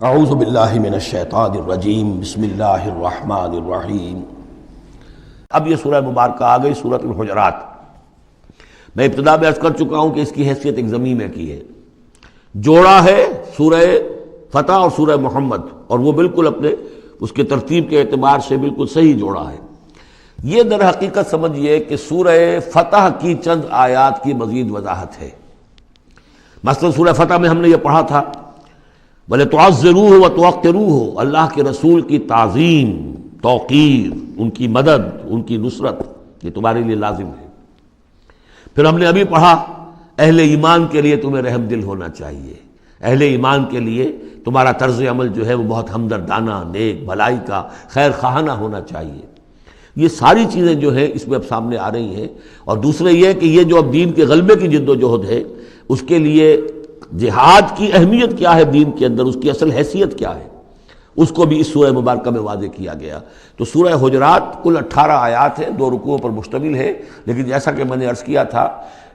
اعوذ باللہ من الشیطان الرجیم بسم اللہ الرحمن الرحیم۔ اب یہ سورہ مبارکہ آ گئی سورۃ الحجرات۔ میں ابتدا میں عرض کر چکا ہوں کہ اس کی حیثیت ایک ضمیع میں کی ہے، جوڑا ہے سورہ فتح اور سورہ محمد، اور وہ بالکل اپنے اس کے ترتیب کے اعتبار سے بالکل صحیح جوڑا ہے۔ یہ در حقیقت سمجھیے کہ سورہ فتح کی چند آیات کی مزید وضاحت ہے۔ مثلا سورہ فتح میں ہم نے یہ پڑھا تھا وَلِتُعَزِّرُوهُ وَتُوَقِّرُوهُ، اللہ کے رسول کی تعظیم، توقیر، ان کی مدد، ان کی نصرت، یہ تمہارے لیے لازم ہے۔ پھر ہم نے ابھی پڑھا اہل ایمان کے لیے تمہیں رحم دل ہونا چاہیے، اہل ایمان کے لیے تمہارا طرز عمل جو ہے وہ بہت ہمدردانہ، نیک، بھلائی کا، خیر خواہانہ ہونا چاہیے۔ یہ ساری چیزیں جو ہیں اس میں اب سامنے آ رہی ہیں۔ اور دوسرے یہ کہ یہ جو اب دین کے غلبے کی جد و جہد ہے، اس کے لیے جہاد کی اہمیت کیا ہے دین کے اندر، اس کی اصل حیثیت کیا ہے، اس کو بھی اس سورہ مبارکہ میں واضح کیا گیا۔ تو سورہ حجرات کل 18 آیات ہیں، 2 رکوعوں پر مشتمل ہے، لیکن جیسا کہ میں نے عرض کیا تھا،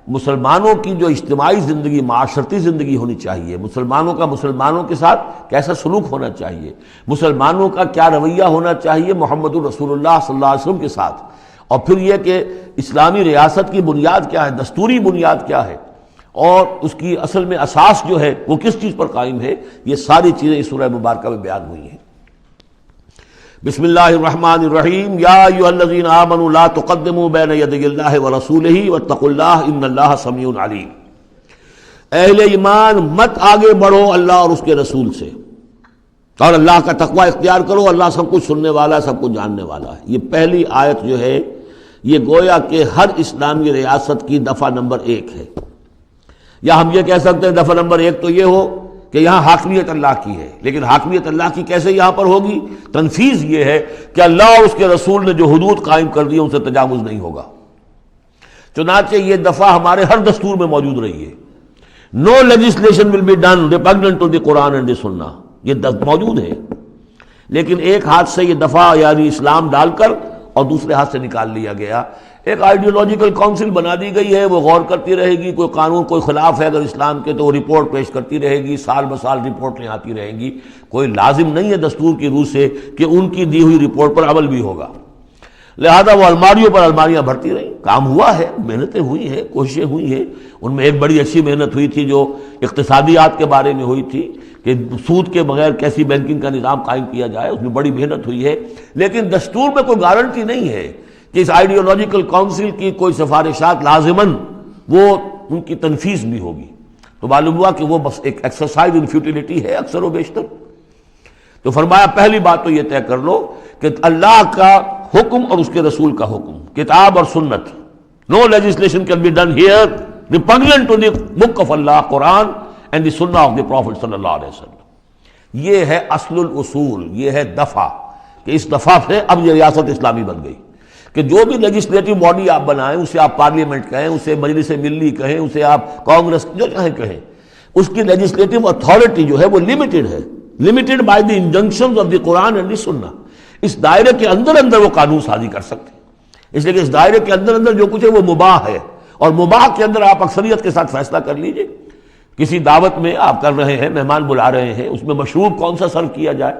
مسلمانوں کی جو اجتماعی زندگی، معاشرتی زندگی ہونی چاہیے، مسلمانوں کا مسلمانوں کے ساتھ کیسا سلوک ہونا چاہیے، مسلمانوں کا کیا رویہ ہونا چاہیے محمد الرسول اللہ صلی اللہ علیہ وسلم کے ساتھ، اور پھر یہ کہ اسلامی ریاست کی بنیاد کیا ہے، دستوری بنیاد کیا ہے، اور اس کی اصل میں اساس جو ہے وہ کس چیز پر قائم ہے، یہ ساری چیزیں اس سورہ مبارکہ میں بیان ہوئی ہیں۔ بسم اللہ الرحمن الرحیم۔ یا ایھا الذین آمنوا لا تقدموا بین یدی اللہ ورسولہ واتقوا اللہ ان اللہ سمیع علیم۔ اہل ایمان مت آگے بڑھو اللہ اور اس کے رسول سے، اور اللہ کا تقوی اختیار کرو، اللہ سب کچھ سننے والا ہے، سب کچھ جاننے والا ہے۔ یہ پہلی آیت جو ہے یہ گویا کہ ہر اسلامی ریاست کی دفعہ نمبر 1 ہے، یا ہم یہ کہہ سکتے ہیں دفعہ نمبر 1 تو یہ ہو کہ یہاں حاکمیت اللہ کی ہے، لیکن حاکمیت اللہ کی کیسے یہاں پر ہوگی؟ تنفیذ یہ ہے کہ اللہ اور اس کے رسول نے جو حدود قائم کر دی ان سے تجاوز نہیں ہوگا۔ چنانچہ یہ دفعہ ہمارے ہر دستور میں موجود رہی ہے، no legislation will be done repugnant to the Quran and the Sunnah, یہ موجود ہے، لیکن ایک ہاتھ سے یہ دفعہ یعنی اسلام ڈال کر اور دوسرے ہاتھ سے نکال لیا گیا۔ ایک آئیڈیولوجیکل کونسل بنا دی گئی ہے، وہ غور کرتی رہے گی، کوئی قانون کوئی خلاف ہے اگر اسلام کے تو وہ رپورٹ پیش کرتی رہے گی، سال بسال رپورٹ لے آتی رہیں گی۔ کوئی لازم نہیں ہے دستور کی روح سے کہ ان کی دی ہوئی رپورٹ پر عمل بھی ہوگا، لہذا وہ الماریوں پر الماریاں بھرتی رہیں۔ کام ہوا ہے، محنتیں ہوئی ہیں، کوششیں ہوئی ہیں، ان میں ایک بڑی اچھی محنت ہوئی تھی جو اقتصادیات کے بارے میں ہوئی تھی کہ سود کے بغیر کیسی بینکنگ کا نظام قائم کیا جائے، اس میں بڑی محنت ہوئی ہے، لیکن دستور میں کوئی گارنٹی نہیں ہے کہ اس آئیڈیولوجیکل کونسل کی کوئی سفارشات لازماً وہ ان کی تنفیذ بھی ہوگی۔ تو معلوم ہوا کہ وہ بس ایک ایکسرسائز ان فیوٹیلیٹی ہے اکثر و بیشتر۔ تو فرمایا پہلی بات تو یہ طے کر لو کہ اللہ کا حکم اور اس کے رسول کا حکم، کتاب اور سنت، no legislation can be done here repugnant to the book of Allah Quran and the Sunnah of the profit صلی اللہ علیہ وسلم۔ یہ ہے اصل الاصول، یہ ہے دفعہ، کہ اس دفعہ سے اب یہ ریاست اسلامی بن گئی کہ جو بھی لیجسلیٹو باڈی آپ بنائیں، اسے آپ پارلیمنٹ کہیں، اسے مجلس ملی کہیں، اسے آپ کانگریس جو چاہیں کہیں، اس کی لیجسلیٹو اتھارٹی جو ہے وہ لمیٹڈ ہے، limited by the injunctions of the Quran and the Sunnah. اس دائرے کے اندر وہ قانون سازی کر سکتے ہیں، اس لیے کہ اس دائرے کے اندر جو کچھ ہے وہ مباح ہے، اور مباح کے اندر آپ اکثریت کے ساتھ فیصلہ کر لیجئے۔ کسی دعوت میں آپ کر رہے ہیں، مہمان بلا رہے ہیں، اس میں مشروب کون سا سرو کیا جائے،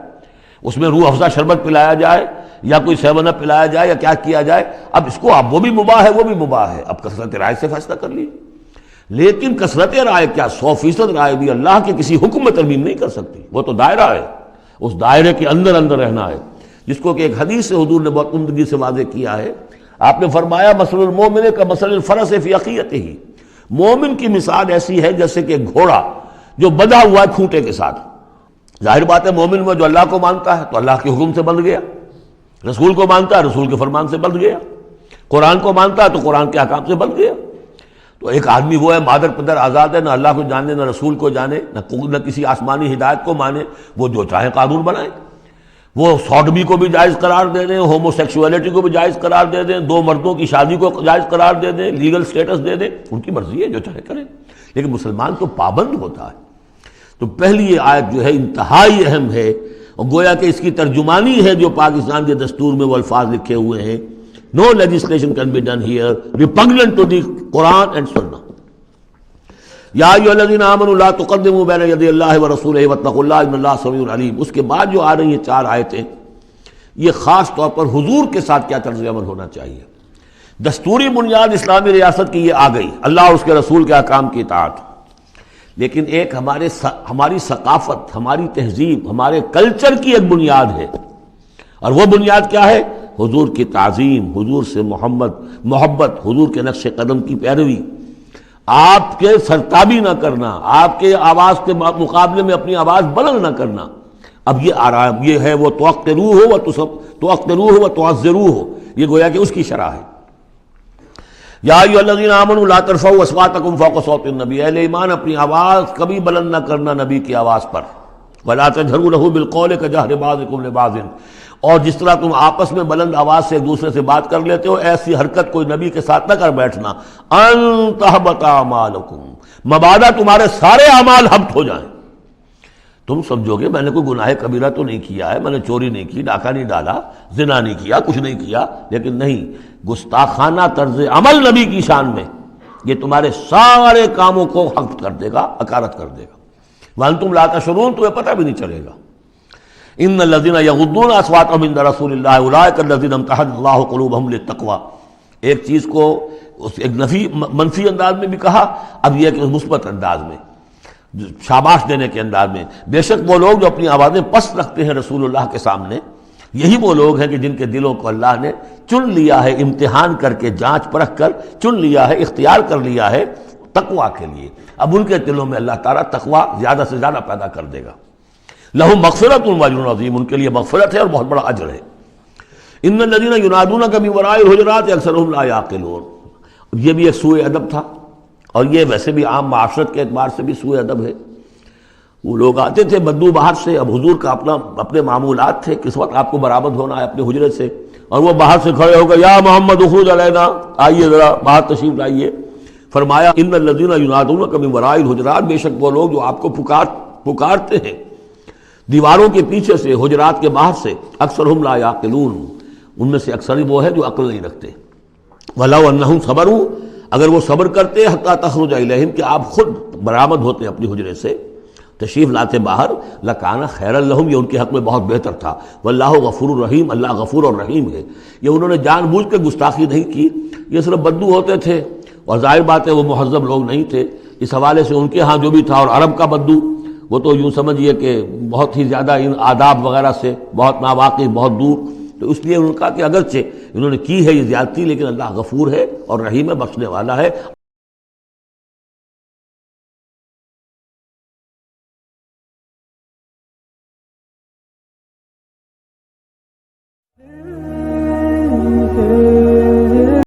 اس میں روح افزا شربت پلایا جائے یا کوئی 7 اپ پلایا جائے یا کیا کیا جائے، اب اس کو اب وہ بھی مباح ہے، وہ بھی مباح ہے، اب کثرت رائے سے فیصلہ کر لیجیے۔ لیکن کثرت رائے کیا، 100% رائے بھی اللہ کے کسی حکم میں ترمیم نہیں کر سکتی، وہ تو دائرہ ہے، اس دائرے کے اندر رہنا ہے، جس کو کہ ایک حدیث سے حضور نے بہت عمدگی سے واضح کیا ہے۔ آپ نے فرمایا مثل المومن کمثل الفرس فی عقیتہ، مومن کی مثال ایسی ہے جیسے کہ گھوڑا جو بندھا ہوا ہے کھوٹے کے ساتھ۔ ظاہر بات ہے مومن میں جو اللہ کو مانتا ہے تو اللہ کے حکم سے بندھ گیا، رسول کو مانتا ہے رسول کے فرمان سے بندھ گیا، قرآن کو مانتا ہے تو قرآن کے احکام سے بندھ گیا۔ تو ایک آدمی وہ ہے مادر پدر آزاد ہے، نہ اللہ کو جانے نہ رسول کو جانے، نہ کسی آسمانی ہدایت کو مانے، وہ جو چاہیں قانون بنائیں، وہ سوڈمی کو بھی جائز قرار دے دیں، ہومو سیکسولیٹی کو بھی جائز قرار دے دیں، 2 مردوں کی شادی کو جائز قرار دے دیں، لیگل سٹیٹس دے دیں، ان کی مرضی ہے، جو چاہے کریں، لیکن مسلمان تو پابند ہوتا ہے۔ تو پہلی یہ آیت جو ہے انتہائی اہم ہے، اور گویا کہ اس کی ترجمانی ہے جو پاکستان کے دستور میں وہ الفاظ لکھے ہوئے ہیں، no legislation can be done here repugnant to the Quran and Sunnah. یا ایھا الذین آمنوا لا تقدموا بین یدی اللہ ورسولہ واتقوا اللہ ان اللہ سمیع علیم. اس کے بعد جو آ رہی ہیں 4 آیتیں، یہ خاص طور پر حضور کے ساتھ کیا طرز عمل ہونا چاہیے. دستوری بنیاد اسلامی ریاست کی یہ آ گئی، اللہ اور اس کے رسول کے احکام کی اطاعت. لیکن ایک ہماری ثقافت، ہماری تہذیب، ہمارے کلچر کی ایک بنیاد ہے، اور وہ بنیاد کیا ہے؟ حضور کی تعظیم، حضور سے محبت، حضور کے نقش قدم کی پیروی، آپ کے سرتابی نہ کرنا، آپ کے آواز کے مقابلے میں اپنی آواز بلند نہ کرنا. اب یہ آ رہا ہے، یہ ہے وہ توقروہ و تعزروہ، یہ گویا کہ اس کی شرح ہے. یا ایھا الذین آمنوا لا ترفعوا اصواتکم فوق صوت النبی، اہل ایمان اپنی آواز کبھی بلند نہ کرنا نبی کی آواز پر. ولا تجہروا لہ بالقول کجہر بعضکم لبعض، اور جس طرح تم آپس میں بلند آواز سے ایک دوسرے سے بات کر لیتے ہو، ایسی حرکت کوئی نبی کے ساتھ نہ کر بیٹھنا. ان تحبط اعمالکم، مبادا تمہارے سارے اعمال حبط ہو جائیں. تم سمجھو گے میں نے کوئی گناہ کبیرہ تو نہیں کیا ہے، میں نے چوری نہیں کی، ڈاکہ نہیں ڈالا، زنا نہیں کیا، کچھ نہیں کیا، لیکن نہیں، گستاخانہ طرز عمل نبی کی شان میں یہ تمہارے سارے کاموں کو حبط کر دے گا، اکارت کر دے گا. وانتم لا تشعرون، تمہیں پتہ بھی نہیں چلے گا. ان الذین یغضون اصواتهم عند رسول اللہ اولئک الذین امتحن اللہ قلوبهم للتقوی. ایک چیز کو ایک منفی انداز میں بھی کہا، اب یہ کہ مثبت انداز میں، شاباش دینے کے انداز میں. بے شک وہ لوگ جو اپنی آوازیں پست رکھتے ہیں رسول اللہ کے سامنے، یہی وہ لوگ ہیں کہ جن کے دلوں کو اللہ نے چن لیا ہے، امتحان کر کے، جانچ پرکھ کر چن لیا ہے، اختیار کر لیا ہے تقویٰ کے لیے. اب ان کے دلوں میں اللہ تعالیٰ تقویٰ زیادہ سے زیادہ پیدا کر دے گا. لہم مغفرۃ واجر عظیم، ان کے لیے مغفرت ہے اور بہت بڑا اجر ہے. ان الذین ینادونک من وراء الحجرات اکثرهم لا یعقلون. یہ بھی ایک سوء ادب تھا، اور یہ ویسے بھی عام معاشرت کے اعتبار سے بھی سوء ادب ہے. وہ لوگ آتے تھے بدو باہر سے، اب حضور کا اپنے معمولات تھے، کس وقت آپ کو برآمد ہونا ہے اپنے حجرے سے، اور وہ باہر سے کھڑے ہو گئے، یا محمد اخرج علینا، آئیے ذرا باہر تشریف لائیے. فرمایا ان الذین ینادونک من وراء الحجرات، بے شک وہ لوگ جو آپ کو پکارتے ہیں دیواروں کے پیچھے سے، حجرات کے باہر سے، اکثرهم لا یعقلون، ان میں سے اکثر وہ ہے جو عقل نہیں رکھتے. وَلَوْ أَنَّهُمْ صَبَرُوا، اگر وہ صبر کرتے حتیٰ تخرج الیہم، کہ آپ خود برآمد ہوتے اپنی حجرے سے، تشریف لاتے باہر، لَكَانَ خَيْرًا لَهُمْ، یہ ان کے حق میں بہت بہتر تھا. وَاللَّهُ غَفُورٌ رَحِيمٌ، اللہ غفور اور رحیم ہے. یہ انہوں نے جان بوجھ کے گستاخی نہیں کی، یہ صرف بدو ہوتے تھے، اور ظاہر بات ہے وہ مہذب لوگ نہیں تھے. اس حوالے سے ان کے ہاں جو بھی تھا، اور عرب کا بدو وہ تو یوں سمجھیے کہ بہت ہی زیادہ ان آداب وغیرہ سے بہت ناواقف، بہت دور. تو اس لیے انہوں نے کہا کہ اگرچہ انہوں نے کی ہے یہ زیادتی، لیکن اللہ غفور ہے اور رحیم ہے، بخشنے والا ہے.